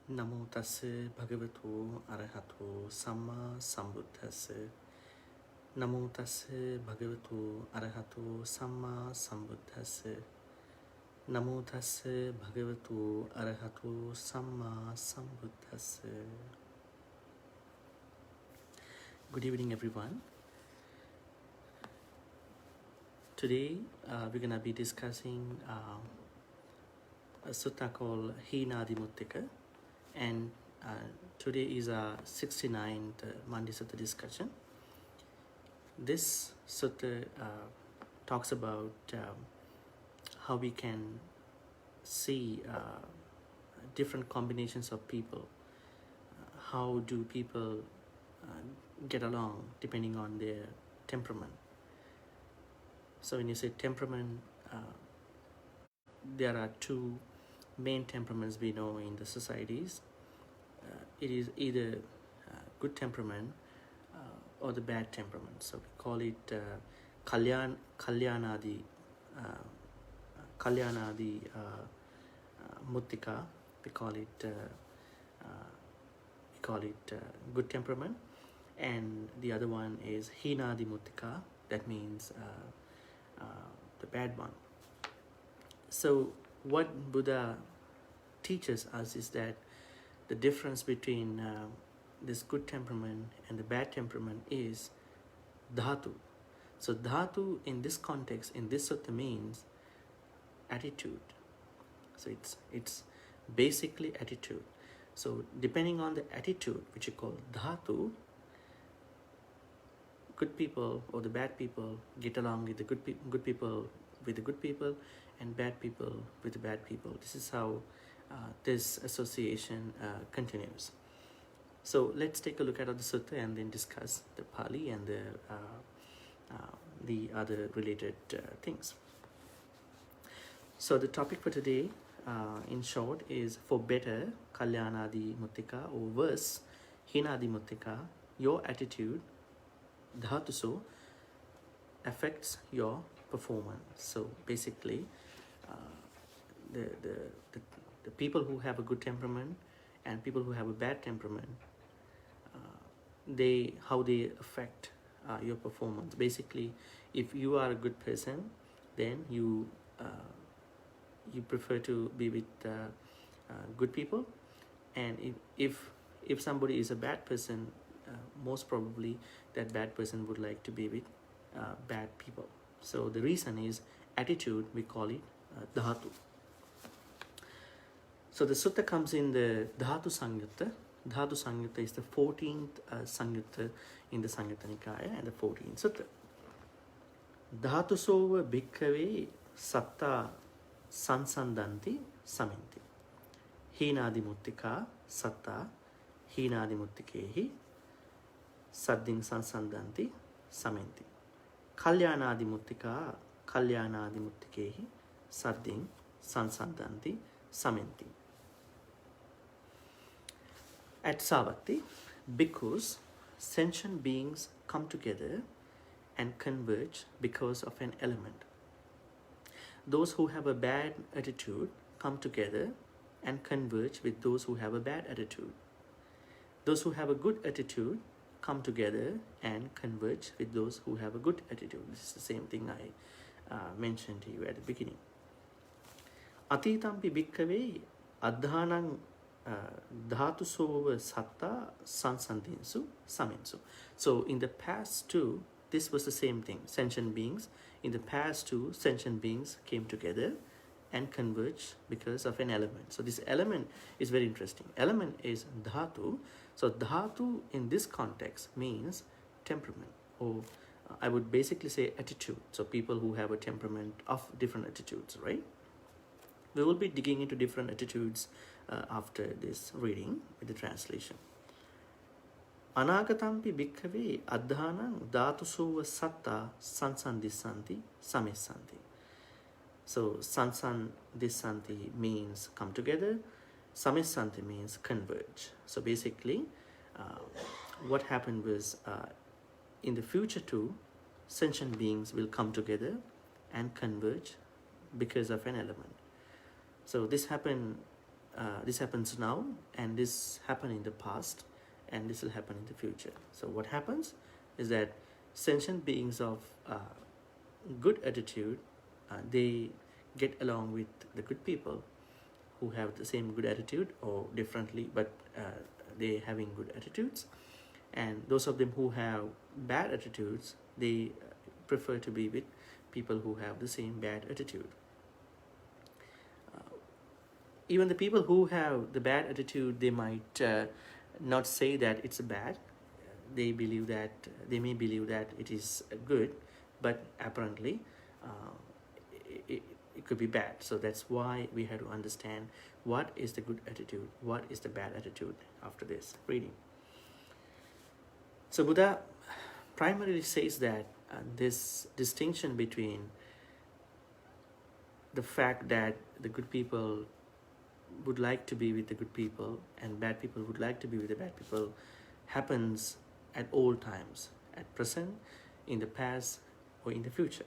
Namo tassa bhagavato arahato samma sambuddhassa. Namo tassa bhagavato arahato samma sambuddhassa. Namo tassa bhagavato arahato samma sambuddhassa. Good evening, everyone. Today we're going to be discussing a sutta called hīnā and today is our 69th Mandi Sutta discussion. This sutta talks about how we can see different combinations of people. How do people get along depending on their temperament? So when you say temperament, there are two main temperaments we know in the societies. It is either good temperament or the bad temperament. So we call it kalyāṇā muttika. We call it good temperament, and the other one is hīnā muttika. That means the bad one. So what Buddha teaches us is that the difference between this good temperament and the bad temperament is dhātu. So dhātu in this context, in this sutta, means attitude. So it's basically attitude. So depending on the attitude, which you call dhātu, good people or the bad people get along with the good people with the good people, and bad people with the bad people. This is how this association continues. So let's take a look at the sutta and then discuss the Pali and the other related things. So the topic for today, in short, is for better kalyāṇā muttika, or worse hīnā muttika, your attitude dhātu affects your performance. So basically, the people who have a good temperament and people who have a bad temperament, how they affect your performance. Basically, if you are a good person, then you prefer to be with good people, and if somebody is a bad person, most probably that bad person would like to be with bad people. So the reason is attitude. We call it dhātu. So the sutta comes in the dhātu sangyutta. Dhātu sangyutta is the 14th sangyutta in the Sangyutta Nikaya and the 14th sutta. Dhātusova bhikkhave satta sansandanti saminti. Hīnā muttika satta hīnā muttikehi saddin sansandanti saminti. Kalyāṇā muttika kalyāṇā muttikehi saddin sansandanti saminti. At Savatthi, bhikkhus, sentient beings, come together and converge because of an element. Those who have a bad attitude come together and converge with those who have a bad attitude. Those who have a good attitude come together and converge with those who have a good attitude. This is the same thing I mentioned to you at the beginning. Atitampi bhikkhave adhānaṁ dhātusova satta sansandinsu saminsu. So in the past too, this was the same thing. Sentient beings, in the past too, sentient beings came together and converged because of an element. So this element is very interesting. Element is dhātu. So dhātu in this context means temperament, or I would basically say attitude. So people who have a temperament of different attitudes, right? We will be digging into different attitudes after this reading with the translation. Anāgatampi bhikkhave adhānaṁ dhātusova satta sansandissanti samissanti. So sansandissanti means come together, samissanti means converge. So basically, what happened was in the future too, sentient beings will come together and converge because of an element. So this happened this happens now, and this happened in the past, and this will happen in the future. So what happens is that sentient beings of good attitude, they get along with the good people who have the same good attitude or differently, but they having good attitudes. And those of them who have bad attitudes, they prefer to be with people who have the same bad attitude. Even the people who have the bad attitude, they might not say that it's bad. They may believe that it is good, but apparently it could be bad. So that's why we have to understand what is the good attitude, what is the bad attitude after this reading. So Buddha primarily says that this distinction between the fact that the good people would like to be with the good people and bad people would like to be with the bad people happens at all times, at present, in the past, or in the future.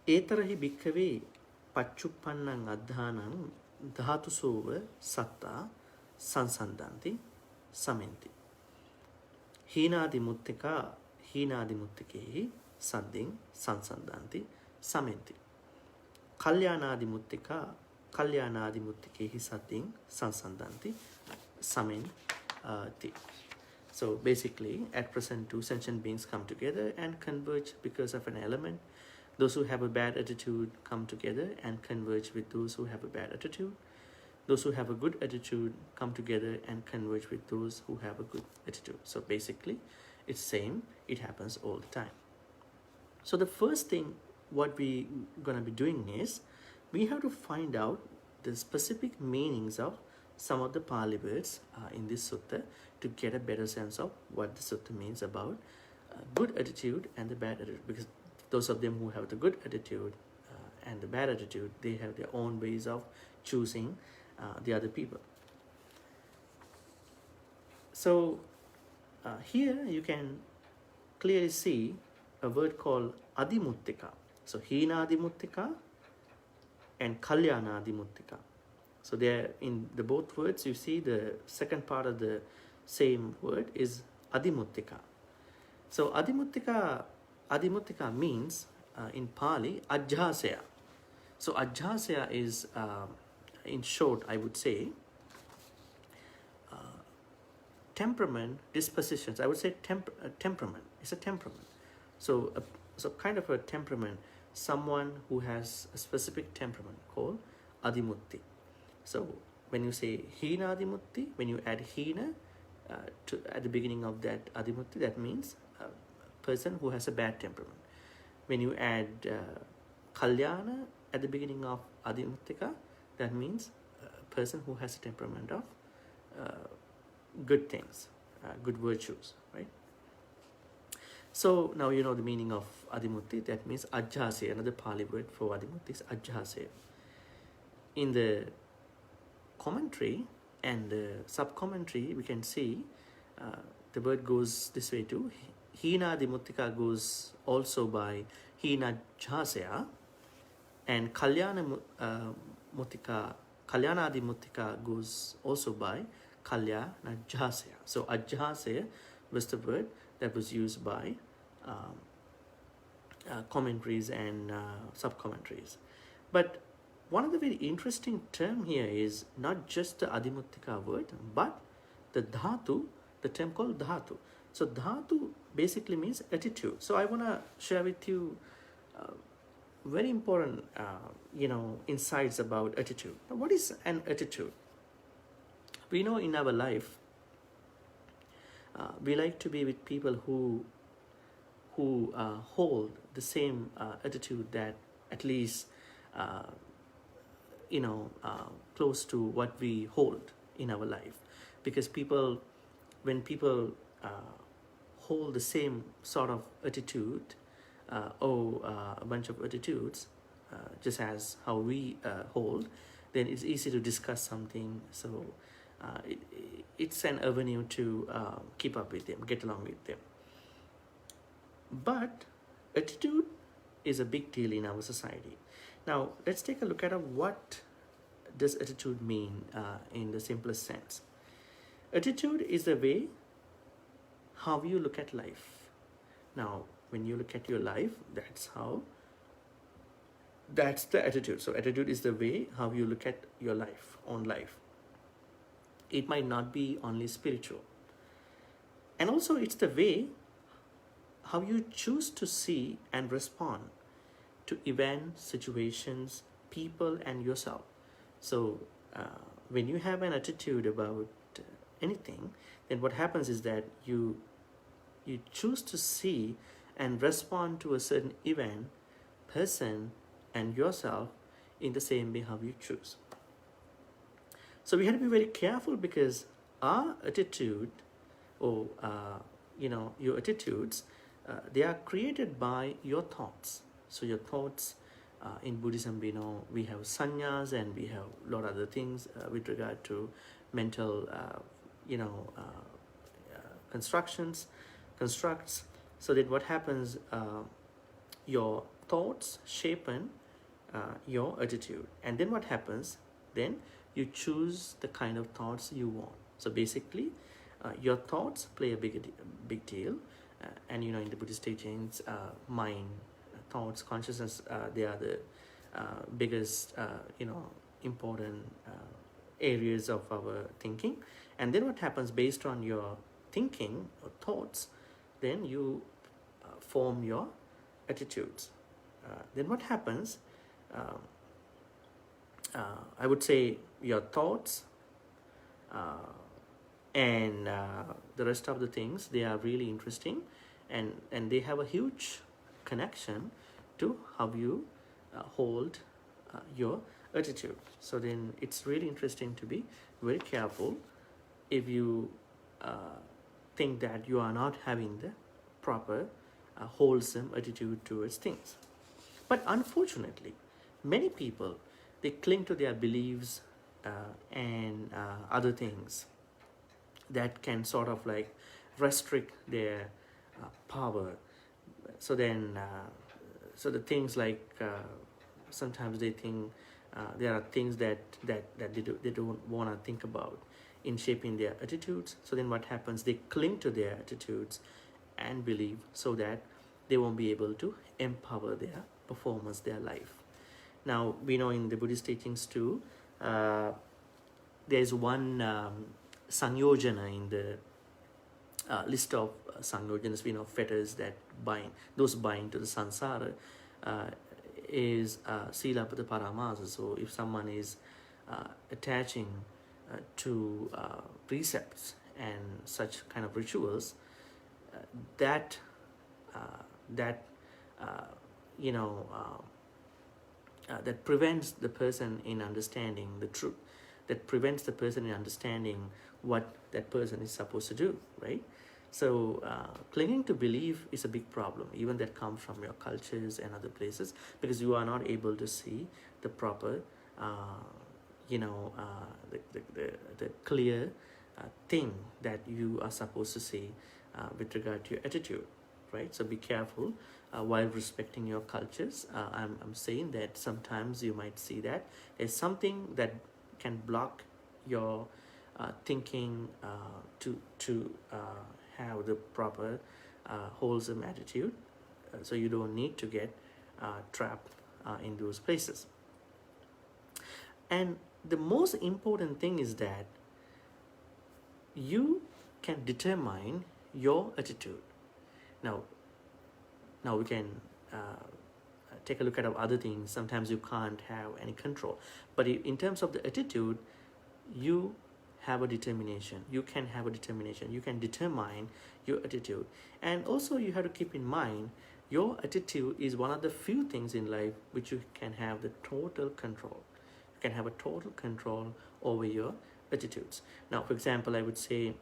Etarahi bhikkhave paccuppannaṃ addhānaṃ dhātusova sattā sansandanti samenti. Hīnādi muttikā hīnādi muttikehi saddhiṃ sansandanti samenti. Kalyāṇādi muttikā kalyāṇādi muttikehi saddhiṃ sansandanti samenti. So basically, at present, two sentient beings come together and converge because of an element. Those who have a bad attitude come together and converge with those who have a bad attitude. Those who have a good attitude come together and converge with those who have a good attitude. So basically, it's same. It happens all the time. So the first thing what we gonna be doing is we have to find out the specific meanings of some of the Pali words in this sutta to get a better sense of what the sutta means about good attitude and the bad attitude. Because those of them who have the good attitude and the bad attitude, they have their own ways of choosing the other people. So here you can clearly see a word called adimuttika. So hīnādimuttika and kalyāṇādimuttika. So there in the both words you see the second part of the same word is adimuttika. So adimuttika means in Pali ajjhāsaya. So ajjhāsaya is in short, I would say, temperament, dispositions. I would say temperament. It's a temperament. So kind of a temperament, someone who has a specific temperament called adimutti. So when you say hīnādimutti, when you add hīna at the beginning of that adimutti, that means a person who has a bad temperament. When you add kalyāṇā at the beginning of adimuttika, that means a person who has a temperament of good things, good virtues, right? So now you know the meaning of adimutti. That means ajjhāsaya. Another Pali word for adimutti is ajjhāsaya. In the commentary and the sub-commentary, we can see the word goes this way too. Hīnādimuttika goes also by hīnajjhāsaya, and kalyāṇādimuttika goes also by kalyāṇajjhāsaya. So ajjhāsaya was the word that was used by commentaries and sub-commentaries. But one of the very interesting term here is not just the adimuttika word, but the dhātu, the term called dhātu. So dhātu basically means attitude. So I want to share with you very important, insights about attitude. Now, what is an attitude? We know in our life, we like to be with people who hold the same attitude that at least close to what we hold in our life. Because when people hold the same sort of attitude or a bunch of attitudes, just as how we hold, then it's easy to discuss something. So it's an avenue to keep up with them, get along with them. But attitude is a big deal in our society. Now let's take a look at what does attitude mean in the simplest sense? Attitude is the way how you look at life. Now, when you look at your life, that's the attitude. So attitude is the way how you look at your life, on life. It might not be only spiritual. And also it's the way how you choose to see and respond to events, situations, people, and yourself. So when you have an attitude about anything, then what happens is that you choose to see and respond to a certain event, person, and yourself in the same way how you choose. So we have to be very careful, because our attitude, or your attitudes, they are created by your thoughts. So your thoughts, in Buddhism, we have sannyas, and we have a lot of other things with regard to mental constructs. So that what happens, your thoughts shapen your attitude, and then what happens, then you choose the kind of thoughts you want. So basically, your thoughts play a big deal, and in the Buddhist teachings, mind, thoughts, consciousness, they are the biggest important areas of our thinking. And then what happens, based on your thinking or thoughts, then you form your attitudes. Then what happens, I would say your thoughts and the rest of the things, they are really interesting, and they have a huge connection to how you hold your attitude. So then it's really interesting to be very careful if you think that you are not having the proper wholesome attitude towards things. But unfortunately, many people, they cling to their beliefs and other things that can sort of like restrict their power. So then, so the things like sometimes they think there are things that they don't want to think about in shaping their attitudes. So then what happens, they cling to their attitudes and believe, so that they won't be able to empower their performance, their life. Now, we know in the Buddhist teachings too, there's one sangyojana in the list of sangyojanas, fetters that bind to the samsara, is silapata paramasa. So if someone is attaching to precepts and such kind of rituals, that prevents the person in understanding the truth, that prevents the person in understanding what that person is supposed to do, right? So clinging to belief is a big problem, even that comes from your cultures and other places, because you are not able to see the proper, the clear thing that you are supposed to see with regard to your attitude, right? So be careful while respecting your cultures. I'm saying that sometimes you might see that there's something that can block your thinking to have the proper wholesome attitude, so you don't need to get trapped in those places. And the most important thing is that you can determine your attitude. Now we can take a look at other things. Sometimes you can't have any control, but in terms of the attitude, you have a determination. You can have a determination. You can determine your attitude. And also you have to keep in mind, your attitude is one of the few things in life which you can have the total control. You can have a total control over your attitudes. Now, for example, I would say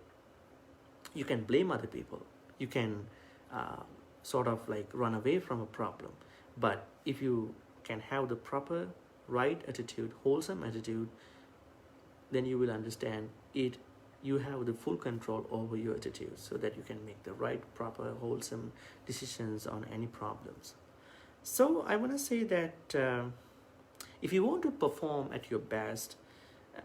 you can blame other people. You can sort of like run away from a problem. But if you can have the proper, right attitude, wholesome attitude, then you will understand it. You have the full control over your attitude, so that you can make the right, proper, wholesome decisions on any problems. So I want to say that if you want to perform at your best,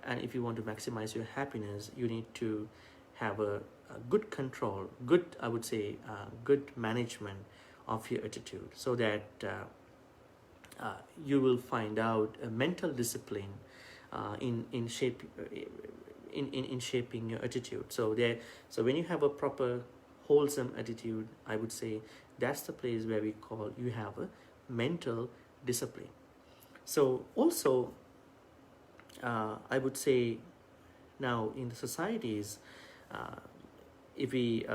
and if you want to maximize your happiness, you need to have a good control, good, I would say, good management of your attitude, so that you will find out a mental discipline in shaping your attitude. So when you have a proper wholesome attitude, I would say that's the place where we call you have a mental discipline. So also, I would say now in the societies, if we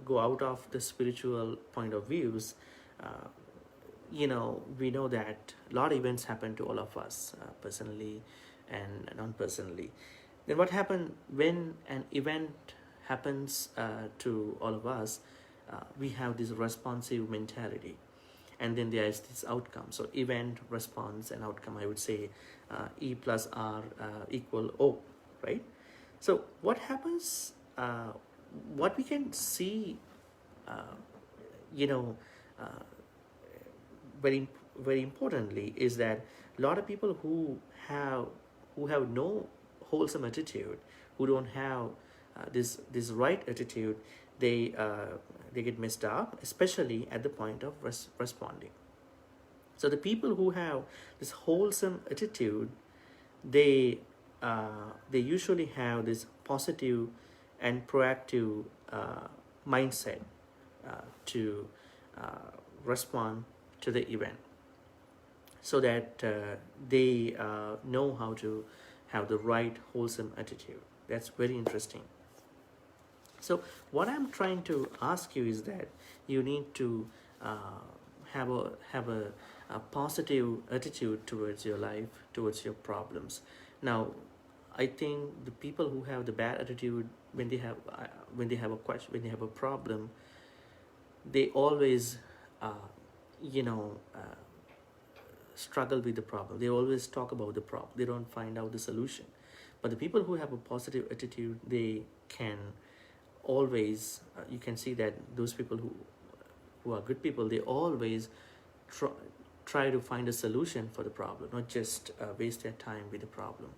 go out of the spiritual point of views, we know that a lot of events happen to all of us, personally and non-personally. Then what happens when an event happens to all of us? We have this responsive mentality, and then there is this outcome. So event, response, and outcome, I would say E plus R equal O, right? So what happens, what we can see, very very importantly, is that a lot of people who have no wholesome attitude, who don't have this right attitude, they get messed up, especially at the point of responding. So the people who have this wholesome attitude, they usually have this positive and proactive mindset to respond to the event, so that they know how to have the right wholesome attitude. That's very interesting. So what I'm trying to ask you is that you need to have a positive attitude towards your life, towards your problems. Now, I think the people who have the bad attitude, when they have a question, when they have a problem, they always struggle with the problem. They always talk about the problem. They don't find out the solution. But the people who have a positive attitude, they can always, you can see that those people who are good people, they always try to find a solution for the problem, not just waste their time with the problem.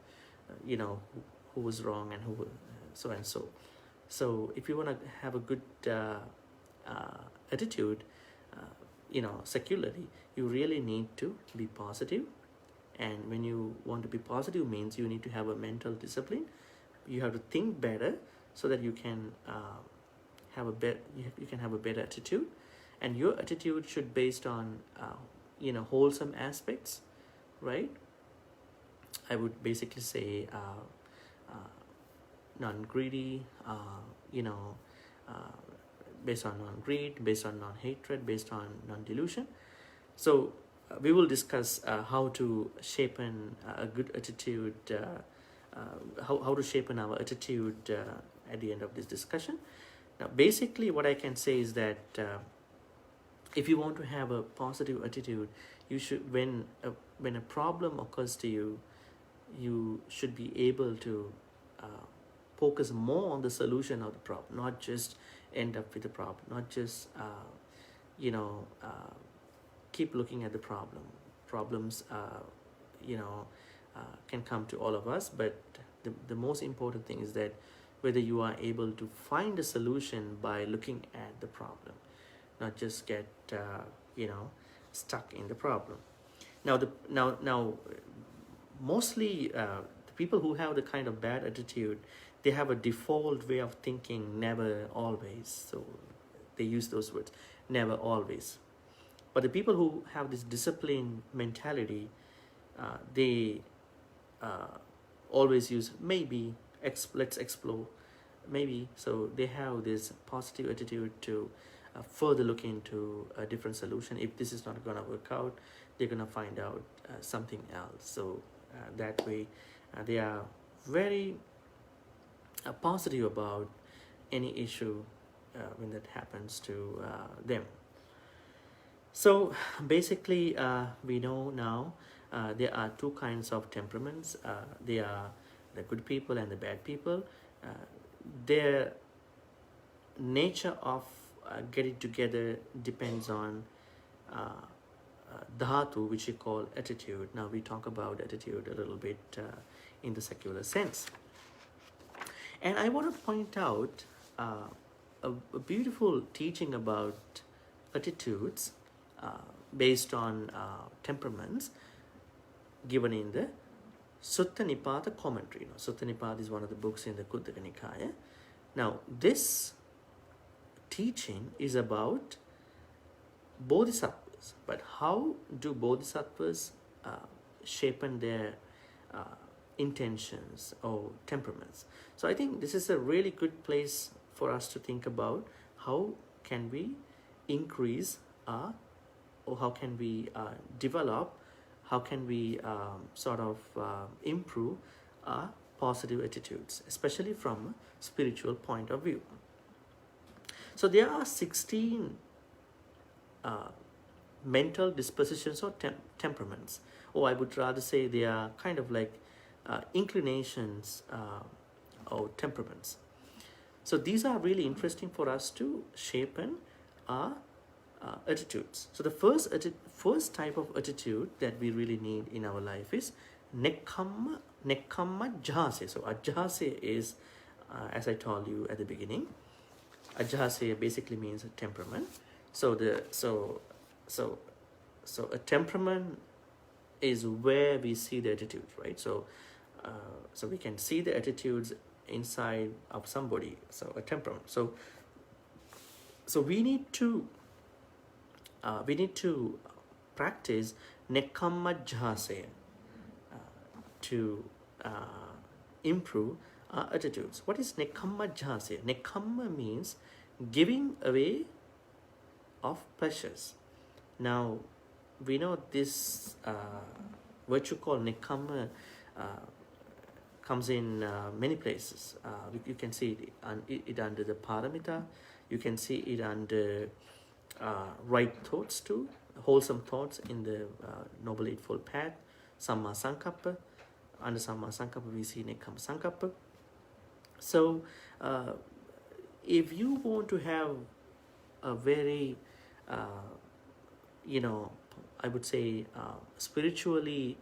Who was wrong and who so and so. So if you want to have a good attitude, secularly, you really need to be positive. And when you want to be positive, means you need to have a mental discipline. You have to think better, so that you can have a better attitude. And your attitude should based on wholesome aspects, right? I would basically say non-greedy, based on non-greed, based on non-hatred, based on non-delusion. So we will discuss how to shapen a good attitude, how to shapen our attitude at the end of this discussion. Now, basically, what I can say is that if you want to have a positive attitude, you should, when a problem occurs to you, you should be able to focus more on the solution of the problem, not just end up with the problem, not just keep looking at the problem. Problems can come to all of us, but the most important thing is that whether you are able to find a solution by looking at the problem, not just get stuck in the problem. Now mostly the people who have the kind of bad attitude, they have a default way of thinking, never always. So they use those words, never always. But the people who have this disciplined mentality, they always use maybe, let's explore, maybe. So they have this positive attitude to further look into a different solution. If this is not going to work out, they're going to find out something else. So that way they are very positive about any issue when that happens to them. So basically we know now there are two kinds of temperaments. They are the good people and the bad people. Their nature of getting together depends on dhātu, which we call attitude. Now we talk about attitude a little bit in the secular sense. And I want to point out a beautiful teaching about attitudes based on temperaments given in the Sutta Nipāta commentary. Sutta Nipāta is one of the books in the Khuddaka Nikaya. Now, this teaching is about bodhisattvas, but how do bodhisattvas shapen their intentions or temperaments? So I think this is a really good place for us to think about how can we increase or how can we develop, how can we improve our positive attitudes, especially from a spiritual point of view. So there are 16 mental dispositions or temperaments, or I would rather say they are kind of like inclinations or temperaments. So these are really interesting for us to shapen our attitudes. So the first type of attitude that we really need in our life is nekkamma jhāse. So ajhāse is, as I told you at the beginning, ajhāse basically means a temperament. So a temperament is where we see the attitudes, right? So we can see the attitudes inside of somebody. So a temperament. So we need to practice nekkamma jhāse to improve our attitudes. What is nekkamma jhāse? Nekkamma means giving away of pleasures. Now, we know this virtue called nekkamma comes in many places. You can see it under the paramita. You can see it under right thoughts too, wholesome thoughts in the Noble Eightfold Path, Samma Sankappa. Under Samma Sankappa we see Nekkamma Sankappa. So if you want to have a very, I would say spiritually,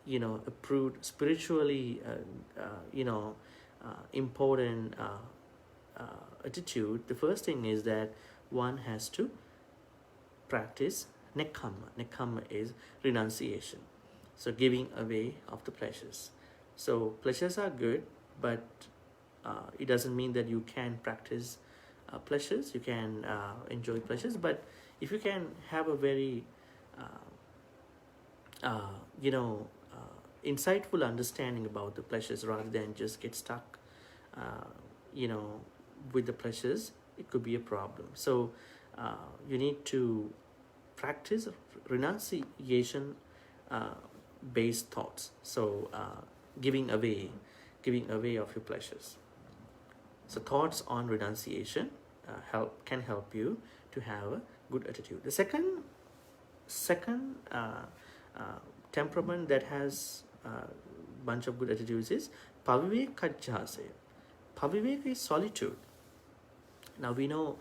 approved, spiritually, important attitude, the first thing is that one has to practice nekkamma. Nekkamma is renunciation. So giving away of the pleasures. So pleasures are good, but it doesn't mean that you can practice pleasures. You can enjoy pleasures, but if you can have a very insightful understanding about the pleasures rather than just get stuck with the pleasures, it could be a problem. So you need to practice renunciation based thoughts. So giving away of your pleasures. So thoughts on renunciation can help you to have a good attitude. The second temperament that has a bunch of good attitudes is paviveka jhāse. Paviveka is solitude. Now we know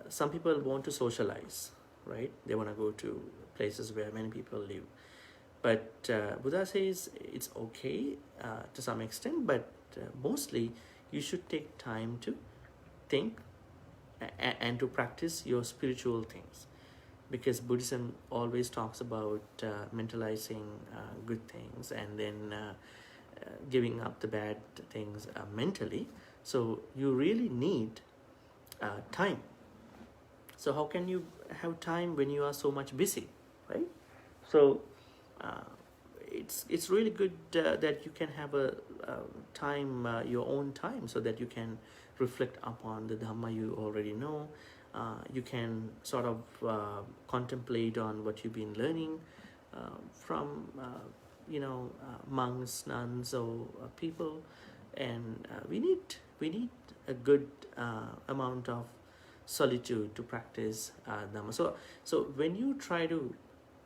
some people want to socialize, right? They want to go to places where many people live. But Buddha says it's okay to some extent, but mostly you should take time to think and to practice your spiritual things. Because Buddhism always talks about mentalizing good things and then giving up the bad things mentally. So you really need time. So how can you have time when you are so much busy, right? So it's really good that you can have a time, your own time, so that you can reflect upon the Dhamma you already know. You can sort of contemplate on what you've been learning from monks, nuns, or people, and we need a good amount of solitude to practice Dhamma. So when you try to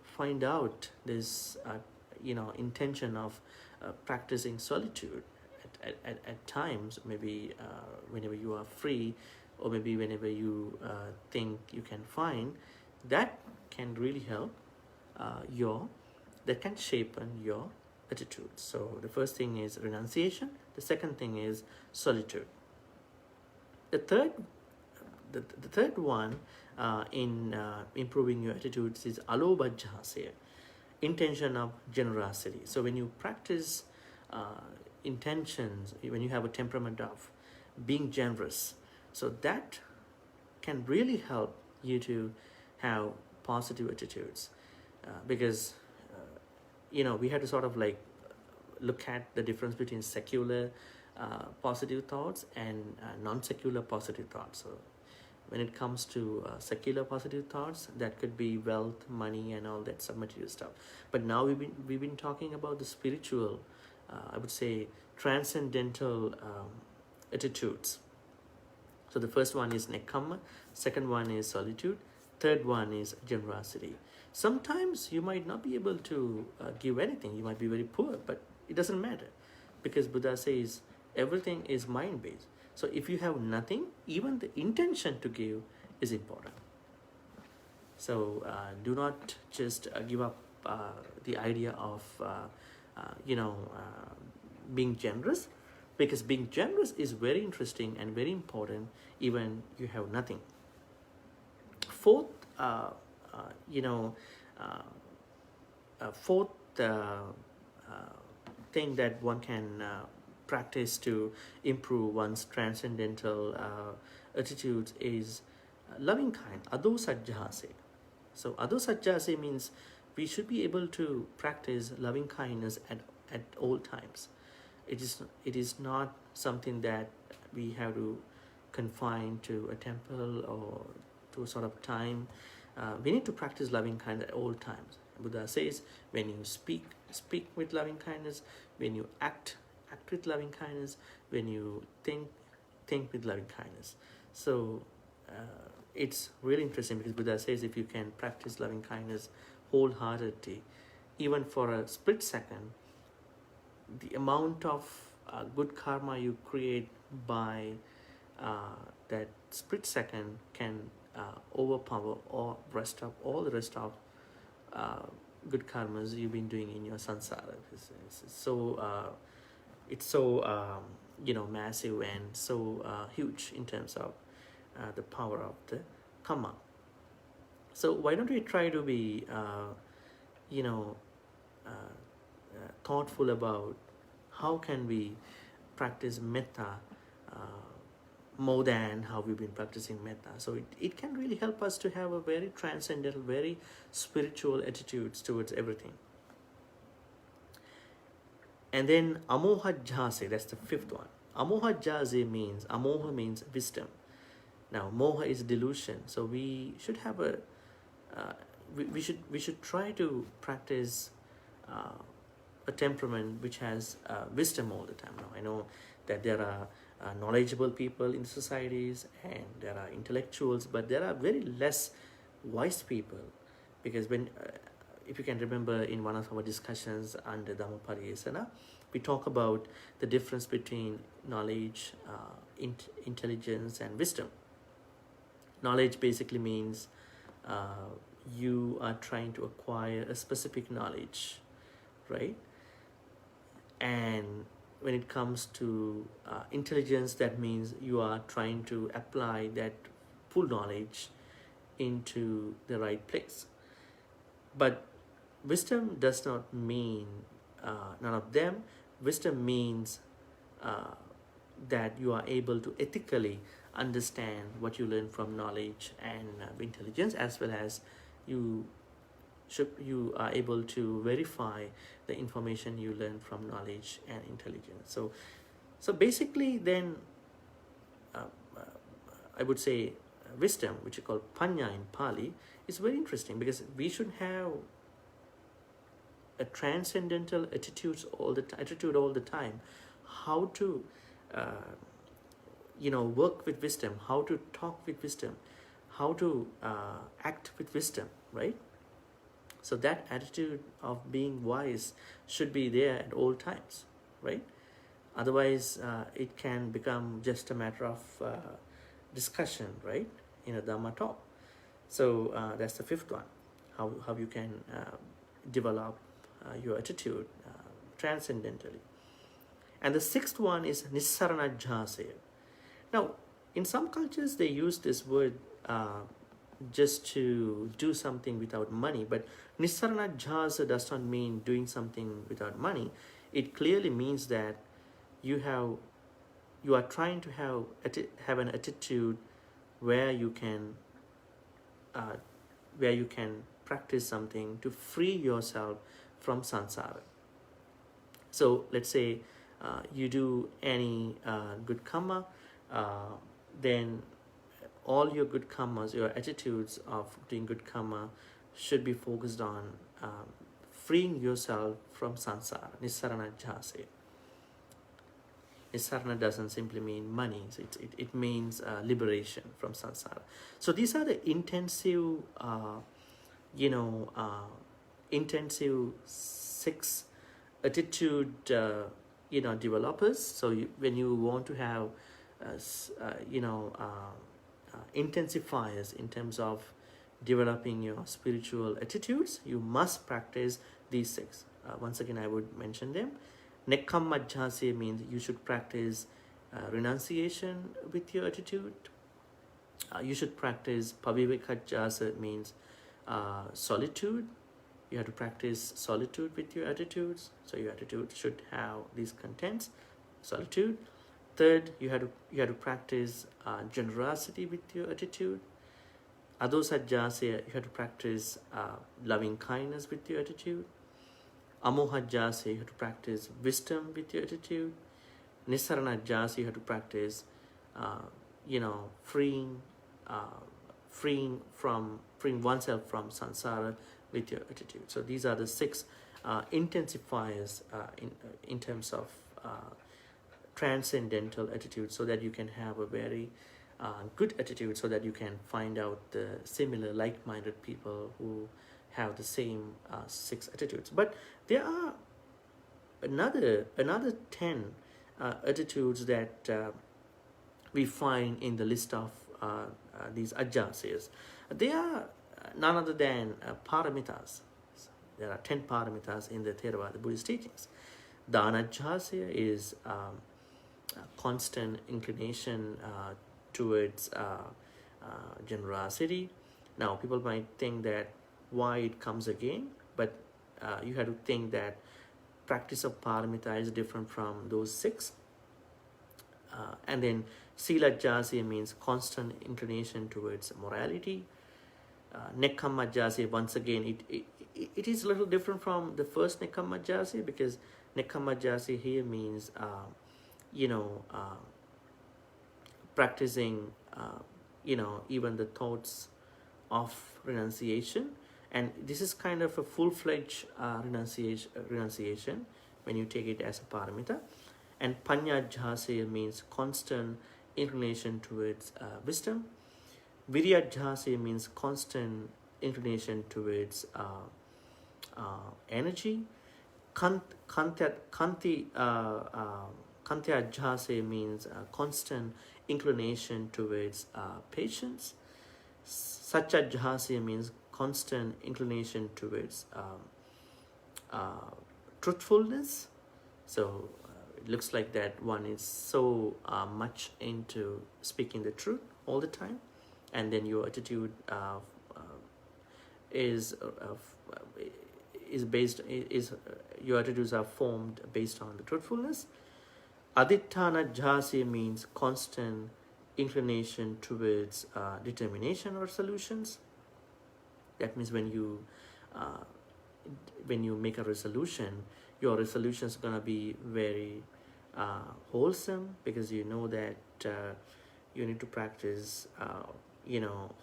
find out this intention of practicing solitude at times, maybe whenever you are free, or maybe whenever you think you can find, that can really help that can shapen your attitude. So the first thing is renunciation. The second thing is solitude. The third one in improving your attitudes is alobhajjhasya, intention of generosity. So when you practice intentions, when you have a temperament of being generous, so that can really help you to have positive attitudes, because we have to sort of like look at the difference between secular positive thoughts and non-secular positive thoughts. So when it comes to secular positive thoughts, that could be wealth, money, and all that some material stuff. But now we've been talking about the spiritual, I would say, transcendental attitudes. So the first one is nekkhamma, second one is solitude, third one is generosity. Sometimes you might not be able to give anything. You might be very poor, but it doesn't matter, because Buddha says everything is mind-based. So if you have nothing, even the intention to give is important. So do not just give up the idea of being generous, because being generous is very interesting and very important even you have nothing. Fourth thing that one can practice to improve one's transcendental attitudes is loving kind, adosajjhase. So adosajjhase means we should be able to practice loving kindness at all times. It is not something that we have to confine to a temple or to a sort of time. We need to practice loving kindness at all times. Buddha says when you speak with loving kindness, when you act with loving kindness, when you think with loving kindness. So it's really interesting, because Buddha says if you can practice loving kindness wholeheartedly, even for a split second, the amount of good karma you create by that split second can overpower all the rest of good karmas you've been doing in your samsara. It's so massive and so huge in terms of the power of the Dhamma. So why don't we try to be thoughtful about how can we practice metta more than how we've been practicing metta. So it can really help us to have a very transcendental, very spiritual attitudes towards everything. And then amohajjhase, that's the fifth one. Amohajjhase means, amoha means wisdom. Now moha is delusion, so we should have we should try to practice a temperament which has wisdom all the time. Now I know that there are knowledgeable people in societies and there are intellectuals, but there are very less wise people, because when if you can remember in one of our discussions under Dhamma Paṭisota, we talk about the difference between knowledge, intelligence and wisdom. Knowledge basically means you are trying to acquire a specific knowledge, right? And when it comes to intelligence, that means you are trying to apply that full knowledge into the right place. But wisdom does not mean none of them. Wisdom means that you are able to ethically understand what you learn from knowledge and intelligence, as well as you are able to verify the information you learn from knowledge and intelligence. So basically then I would say wisdom, which is called panya in Pali, is very interesting, because we should have a transcendental attitude all the time. How to work with wisdom, how to talk with wisdom, how to act with wisdom, right? So that attitude of being wise should be there at all times, right? Otherwise, it can become just a matter of discussion, right, in a Dhamma talk. So that's the fifth one. how you can develop your attitude transcendentally. And the sixth one is nissarana jhāsaya. Now, in some cultures, they use this word just to do something without money, but nissarana jhāsa does not mean doing something without money. It clearly means that you are trying to have an attitude where you can practice something to free yourself from samsara. So let's say you do any good karma, then all your good karmas, your attitudes of doing good karma should be focused on freeing yourself from samsara, nissarana jhāsaya. Nissarana doesn't simply mean money, so it means liberation from samsara. So these are the intensive, intensive 6 attitude, developers. So when you want to have, intensifiers in terms of developing your spiritual attitudes, you must practice these 6. Once again, I would mention them. Nekkamma jhāsaya means you should practice renunciation with your attitude. You should practice paviveka jhāsaya, means solitude. You have to practice solitude with your attitudes. So your attitude should have these contents, solitude. Third, you have to practice generosity with your attitude. Adosa jhāsaya, you have to practice loving kindness with your attitude. Amoha jhāsaya, you have to practice wisdom with your attitude. Nissarana jhāsaya, you have to practice, freeing oneself from samsara with your attitude. So these are the 6 intensifiers in terms of transcendental attitude, so that you can have a very good attitude, so that you can find out the similar like-minded people who have the same 6 attitudes. But there are another 10 attitudes that we find in the list of these ajhāsayas. They are none other than paramitas. There are 10 paramitas in the Theravada Buddhist teachings. Dāna jhāsaya is constant inclination towards generosity. Now, people might think that why it comes again, but you have to think that practice of paramita is different from those 6. And then sila jhāsaya means constant inclination towards morality. Nekkamma jhāsaya, once again, it is a little different from the first nekkamma jhāsaya, because nekkamma jhāsaya here means practicing even the thoughts of renunciation. And this is kind of a full-fledged renunciation when you take it as a paramita. And panya jhāsaya means constant inclination towards wisdom. Virya jhāsaya means constant inclination towards energy. Kantya jhāsaya means constant inclination towards patience. Satya jhāsaya means constant inclination towards truthfulness. So it looks like that one is so much into speaking the truth all the time, and then your attitude your attitudes are formed based on the truthfulness. Aditthana jhāsaya means constant inclination towards determination or solutions. That means when you make a resolution, your resolution is going to be very wholesome, because you know that you need to practice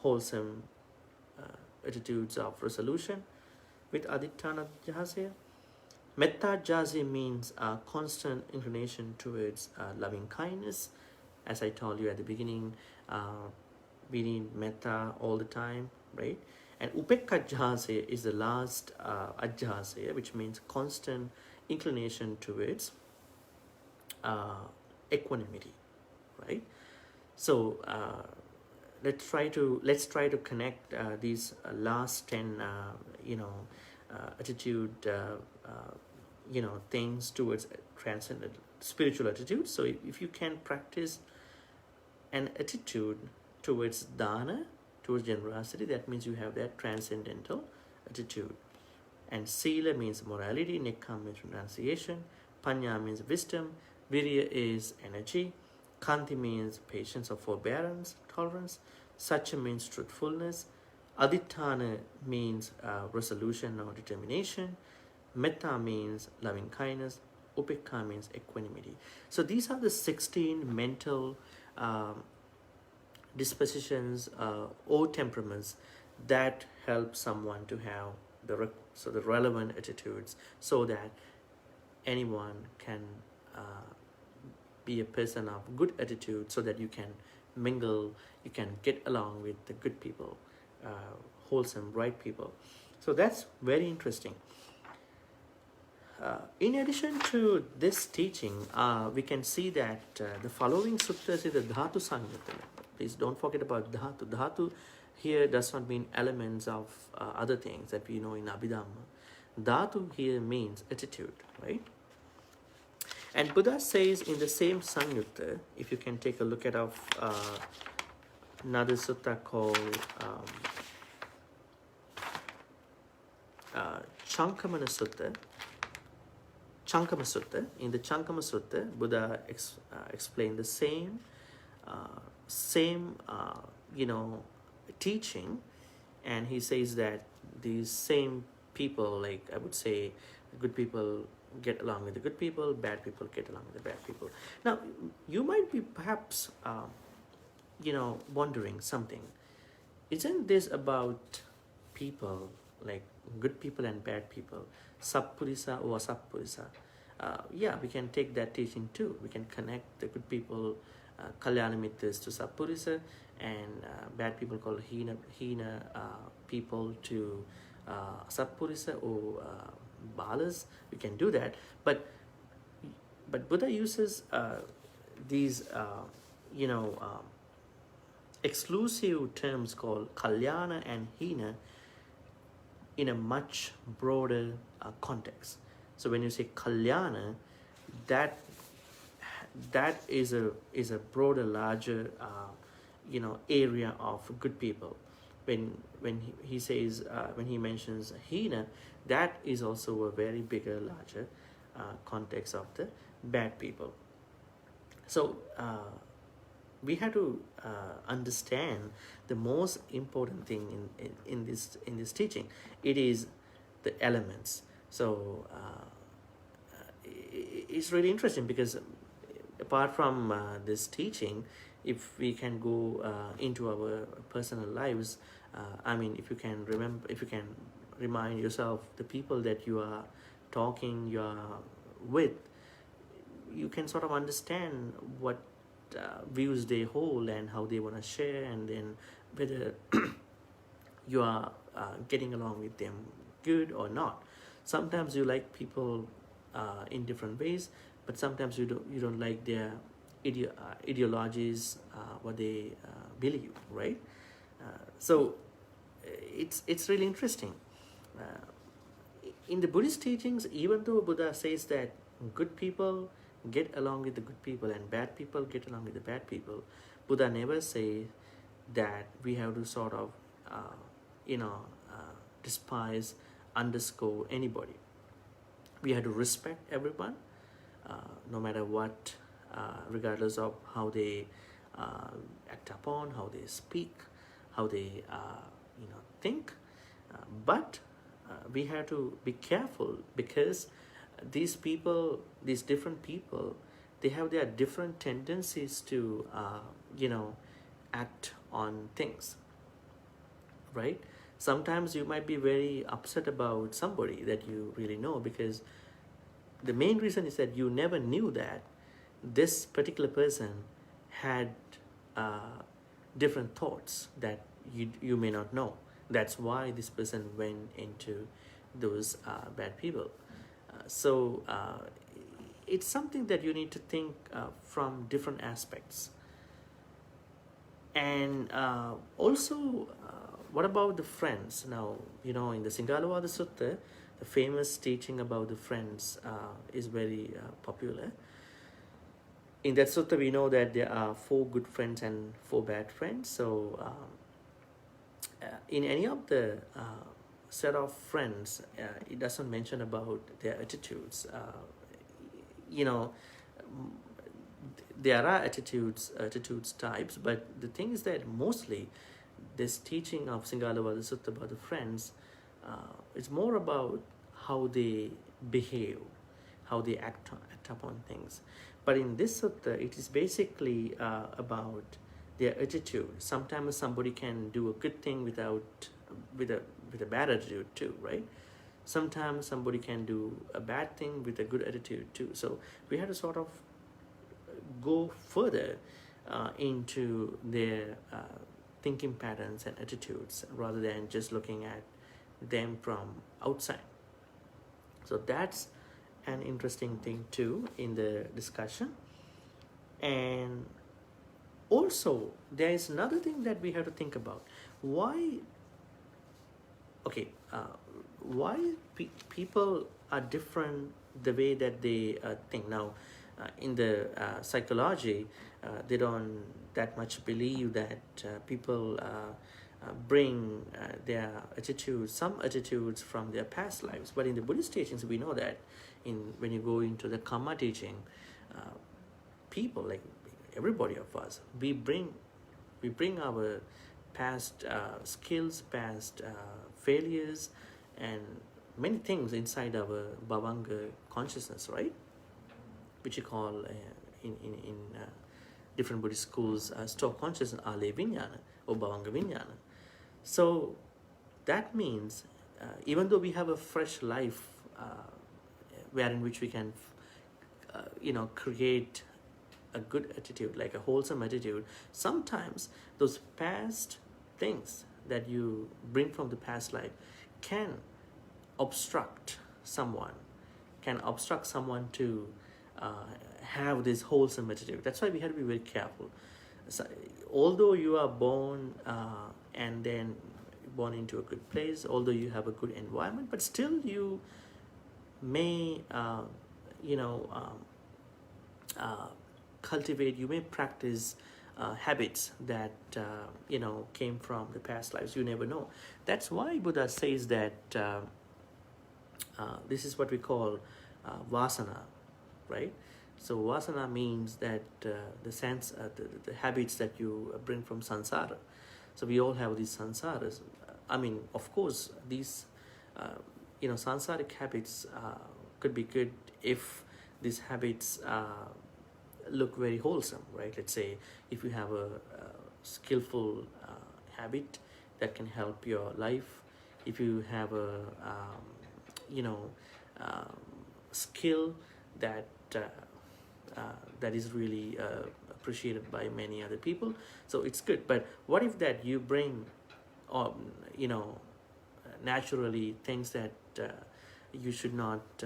wholesome attitudes of resolution with aditthana jhāsaya. Metta jhāsaya means constant inclination towards loving kindness. As I told you at the beginning, we need metta all the time, right? And upekkha jhāsaya is the last ajhāsaya, which means constant inclination towards equanimity, right? So let's try to connect these last 10 attitude things towards transcendent spiritual attitude. So if you can practice an attitude towards dana, towards generosity, that means you have that transcendental attitude. And sila means morality, nekkhamma means renunciation, panya means wisdom, virya is energy, khanti means patience or forbearance, tolerance, satya means truthfulness, aditthana means resolution or determination, metta means loving kindness, upekha means equanimity. So these are the 16 mental dispositions or temperaments that help someone to have the relevant attitudes, so that anyone can be a person of good attitude, so that you can mingle, you can get along with the good people, wholesome, right people. So that's very interesting. In addition to this teaching, we can see that the following suttas is the dhātu samyutta. Please don't forget about dhātu. Dhātu here does not mean elements of other things that we know in Abhidhamma. Dhātu here means attitude, right? And Buddha says in the same Samyutta, if you can take a look at another sutta called Chankamana Sutta. Chankama Sutta. In the Chankama Sutta, Buddha explained the same teaching, and he says that these same people, like I would say, good people get along with the good people, bad people get along with the bad people. Now, you might be perhaps, wondering something. Isn't this about people, like good people and bad people, sappurisa or asappurisa? Yeah, we can take that teaching too. We can connect the good people, kalyāṇa mittas, to sappurisa, and bad people called hīnā people to asappurisa or balas. We can do that, but Buddha uses these exclusive terms called kalyāṇa and hīnā in a much broader context. So when you say kalyāṇa, that is a broader, larger area of good people. When he says when he mentions hīnā, that is also a very bigger, larger context of the bad people. So we have to understand the most important thing in this teaching. It is the elements. So it's really interesting, because apart from this teaching, if we can go into our personal lives, if you can remind yourself the people that you are talking, you are with, you can sort of understand what views they hold and how they want to share, and then whether you are getting along with them good or not. Sometimes you like people in different ways, but sometimes you don't like their ideologies, what they believe, right? So it's really interesting. In the Buddhist teachings, even though Buddha says that good people get along with the good people and bad people get along with the bad people, Buddha never say that we have to sort of despise, underscore anybody. We have to respect everyone, no matter what, regardless of how they act upon, how they speak, how they think. But we have to be careful, because these people, these different people, they have their different tendencies to act on things, right? Sometimes you might be very upset about somebody that you really know, because the main reason is that you never knew that this particular person had different thoughts that you may not know. That's why this person went into those bad people. So it's something that you need to think from different aspects. And also, what about the friends? Now, in the Singalavada Sutta, the famous teaching about the friends is very popular. In that sutta, we know that there are 4 good friends and 4 bad friends. So, in any of the set of friends, it doesn't mention about their attitudes. You know, there are attitudes types, but the thing is that mostly this teaching of Singalavada Sutta about the friends, it's more about how they behave, how they act upon things. But in this sutta, it is basically about their attitude. Sometimes somebody can do a good thing with a bad attitude too, right? Sometimes somebody can do a bad thing with a good attitude too. So we had to sort of go further into their thinking patterns and attitudes rather than just looking at them from outside. So that's an interesting thing too in the discussion. And also there is another thing that we have to think about. Why people are different the way that they think. Now, in the psychology, they don't that much believe that people bring their attitudes, some attitudes from their past lives. But in the Buddhist teachings, we know that when you go into the Karma teaching, people, like everybody of us, we bring our past skills, past failures, and many things inside our Bhavanga consciousness, right? Which you call in different Buddhist schools store consciousness, Ale Vijnana or Bhavanga Vijnana. So that means even though we have a fresh life wherein which we can create a good attitude, like a wholesome attitude, sometimes those past things that you bring from the past life can obstruct someone to have this wholesome attitude. That's why we have to be very careful. So, although you are born and then born into a good place, although you have a good environment, but still you may cultivate, you may practice habits that came from the past lives. You never know. That's why Buddha says that this is what we call vasana, right? So vasana means that the habits that you bring from samsara. So we all have these samsaras. I mean, of course, these samsaric habits could be good if these habits look very wholesome, right? Let's say if you have a skillful habit that can help your life, if you have a skill that is really appreciated by many other people, so it's good. But what if that you bring naturally things that you should not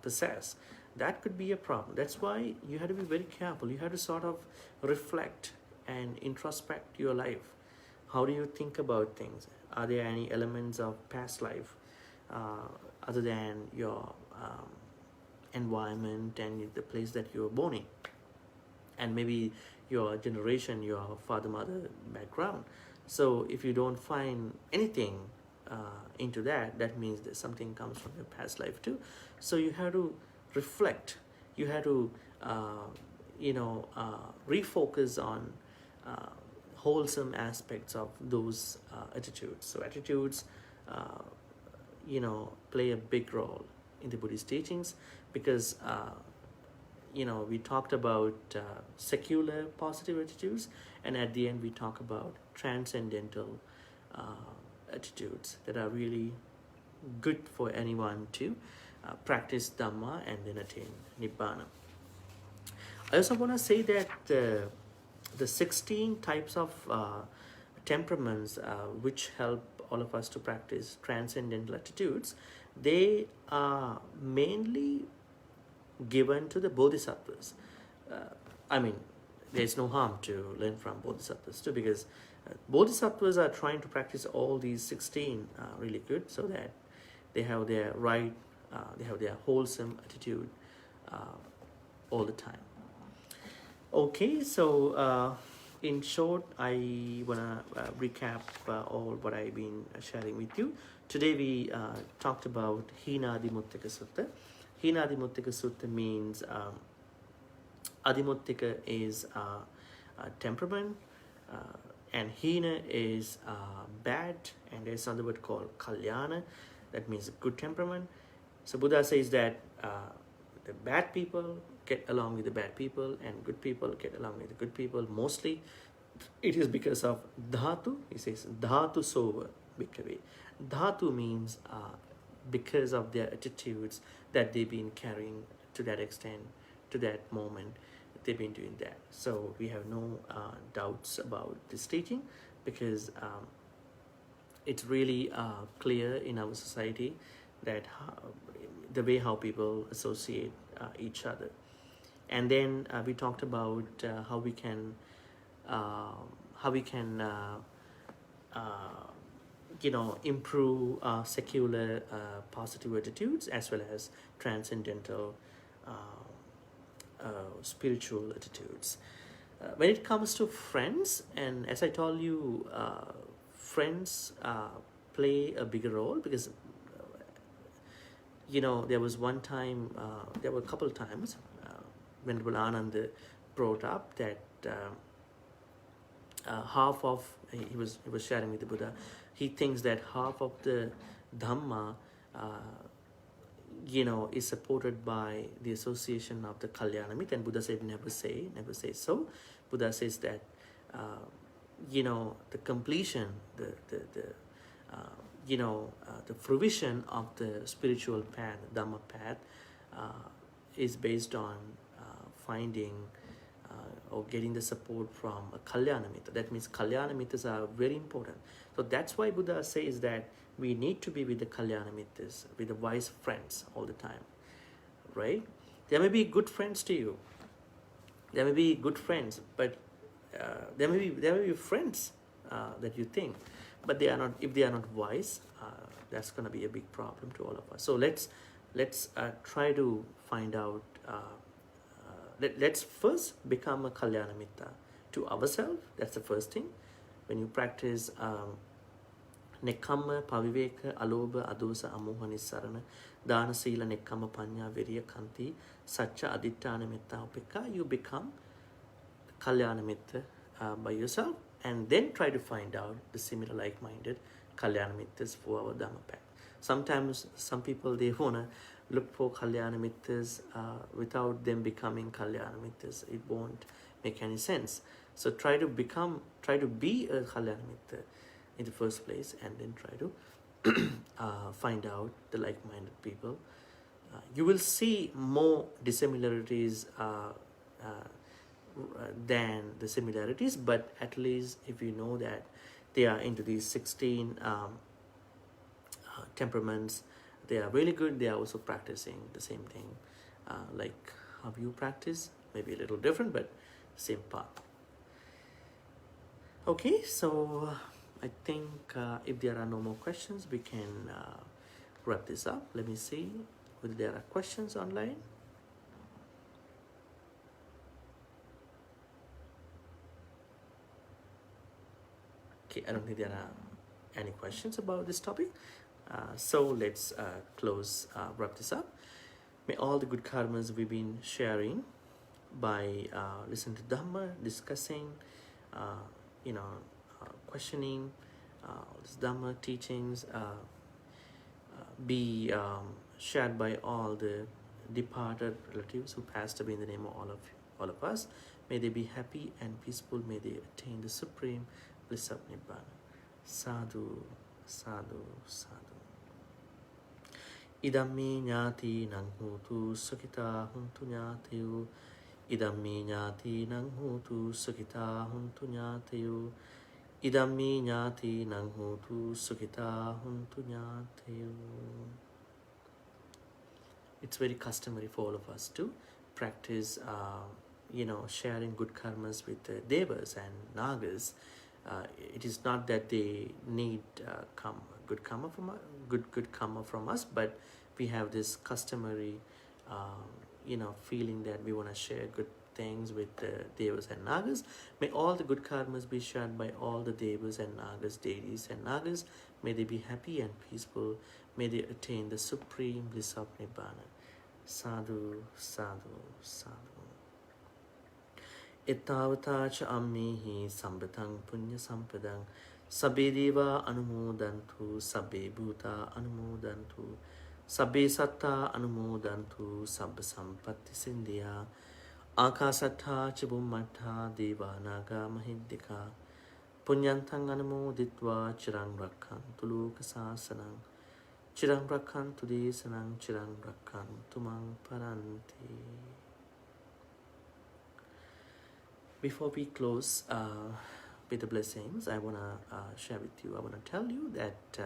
possess? That could be a problem. That's why you have to be very careful. You have to sort of reflect and introspect your life. How do you think about things? Are there any elements of past life other than your environment and the place that you were born in, and maybe your generation, your father, mother background? So if you don't find anything into that means that something comes from your past life too. So you have to reflect. You have to refocus on wholesome aspects of those attitudes. So attitudes play a big role in the Buddhist teachings, because we talked about secular positive attitudes, and at the end we talk about transcendental attitudes that are really good for anyone to practice Dhamma and then attain Nibbana. I also want to say that the 16 types of temperaments which help all of us to practice transcendental attitudes, they are mainly given to the bodhisattvas. there's no harm to learn from bodhisattvas too, because bodhisattvas are trying to practice all these 16 really good, so that they have their right, they have their wholesome attitude all the time. Okay, so in short, I wanna recap all what I've been sharing with you. Today we talked about hīnā Adimuttaka Sutta. Hīnā Adimuttaka Sutta means Adimuttaka is temperament, and hīnā is bad, and there's another word called kalyāṇā, that means good temperament. So Buddha says that the bad people get along with the bad people, and good people get along with the good people. Mostly it is because of dhātu. He says dhātu sova bhikkhave. Dhātu means because of their attitudes that they've been carrying to that extent, to that moment, they've been doing that. So we have no doubts about this teaching, because it's really clear in our society that the way how people associate each other. And then we talked about how we can improve secular positive attitudes, as well as transcendental spiritual attitudes. When it comes to friends, and as I told you, friends play a bigger role, because there was one time, there were a couple of times Venerable Ananda brought up that half of, he was sharing with the Buddha, he thinks that half of the Dhamma is supported by the association of the kalyāṇa. And Buddha said, never say so. Buddha says that the completion, the fruition of the spiritual path, Dhamma path, is based on finding or getting the support from a kalyāṇa mitra. That means kalyāṇa mitras are very important. So that's why Buddha says that we need to be with the kalyāṇa mitras, with the wise friends all the time, right? There may be good friends to you. There may be good friends, but there may be friends that you think, but they are not. If they are not wise, that's going to be a big problem to all of us. So let's try to find out. Let's first become a kalyāṇa mitra to ourselves. That's the first thing. When you practice nekkamma, paviveka, alobha, adosa, amoha, nissarana, dāna, sīla, nekkamma, paññā, viriya, kanti, sacca, aditthāna, metta, upekka, you become kalyāṇa mitra by yourself, and then try to find out the similar like-minded kalyāṇa mitras for our Dhamma path. Sometimes some people, they wanna look for kalyāṇa mitras without them becoming kalyāṇa mitras. It won't make any sense. So try to be a kalyāṇa mitra in the first place, and then try to find out the like-minded people. You will see more dissimilarities than the similarities, but at least if you know that they are into these 16 temperaments, they are really good. They are also practicing the same thing, like how you practice, maybe a little different, but same path. Okay, so I think if there are no more questions, we can wrap this up. Let me see whether there are questions online. Okay, I don't think there are any questions about this topic. So let's wrap this up. May all the good karmas we've been sharing by listening to Dhamma, discussing, questioning this Dhamma teachings, be shared by all the departed relatives who passed away in the name of all of us. May they be happy and peaceful. May they attain the supreme bliss of Nibbana. Sadhu, sadhu, sadhu. Idammi ñāti nang hotu sukita huntu ñātiyu. Idammi ñāti nang hotu sukita huntu ñātiyu. Idammi ñāti nang hotu sukita huntu ñātiyu. It's very customary for all of us to practice sharing good karmas with the devas and nagas. It is not that they need good karma from us, but we have this customary feeling that we want to share good things with the devas and nagas. May all the good karmas be shared by all the devas and nagas, deities and nagas. May they be happy and peaceful. May they attain the supreme bliss of Nibbana. Sadhu, sadhu, sadhu. Ettavatacha ammihi sambatang punya sampadang sabbe deva anumodantu sabbe bhuta anumodantu sabbe satta anumodantu sabba sampatti sindhya akasattha chibummattha deva naga mahiddika punyantang anumoditva chirang rakkantu lokasasanang chirang rakkantu desanang chirang rakkantu mang paranti. Before we close with the blessings, I want to share with you, I want to tell you that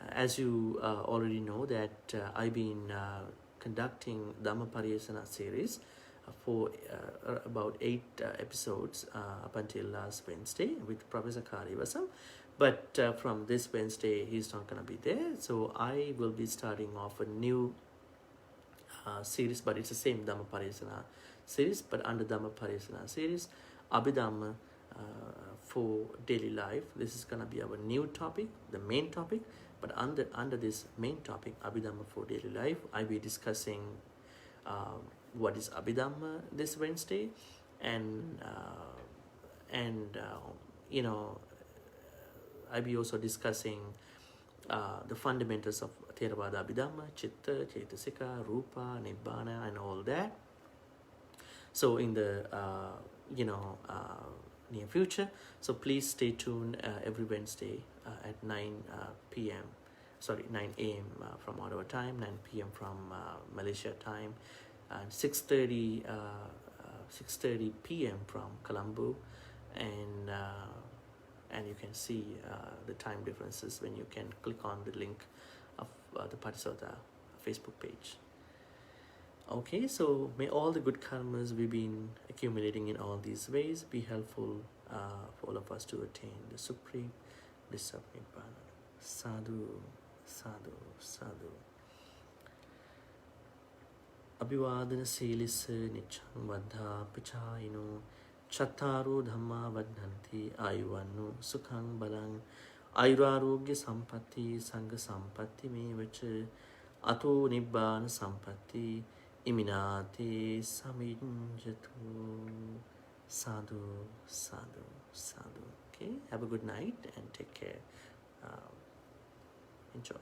as you already know that I've been conducting Dhamma Pariyasana series for about 8 episodes up until last Wednesday with Professor Karivasam. But from this Wednesday, he's not going to be there. So I will be starting off a new series, but it's the same Dhamma Pariyasana series, but under Dhamma Pariyasana series, Abhidhamma for daily life. This is going to be our new topic, the main topic. But under this main topic, Abhidhamma for daily life, I'll be discussing what is Abhidhamma this Wednesday, and I'll be also discussing the fundamentals of Theravada Abhidhamma, Chitta, Chaitasika, Rupa, Nibbana, and all that. So in the near future, so please stay tuned every Wednesday at 9 a.m. From Ottawa time, 9 p.m. from Malaysia time, and 6:30 p.m. from Colombo, and you can see the time differences when you can click on the link of the Paṭisota Facebook page. Okay, so may all the good karmas we've been accumulating in all these ways be helpful for all of us to attain the supreme bliss of Nibbana. Sadhu, sadhu, sadhu. Abhivadana silissa nichang vaddha pachayino chattaro dhamma vaddhanti ayuvanno sukhang balang ayurarogya sampatti sangha sampatti mevacha ato nibbana sampatti iminati saminjatu. Sadhu, sadhu, sadhu. Okay, have a good night and take care. Enjoy.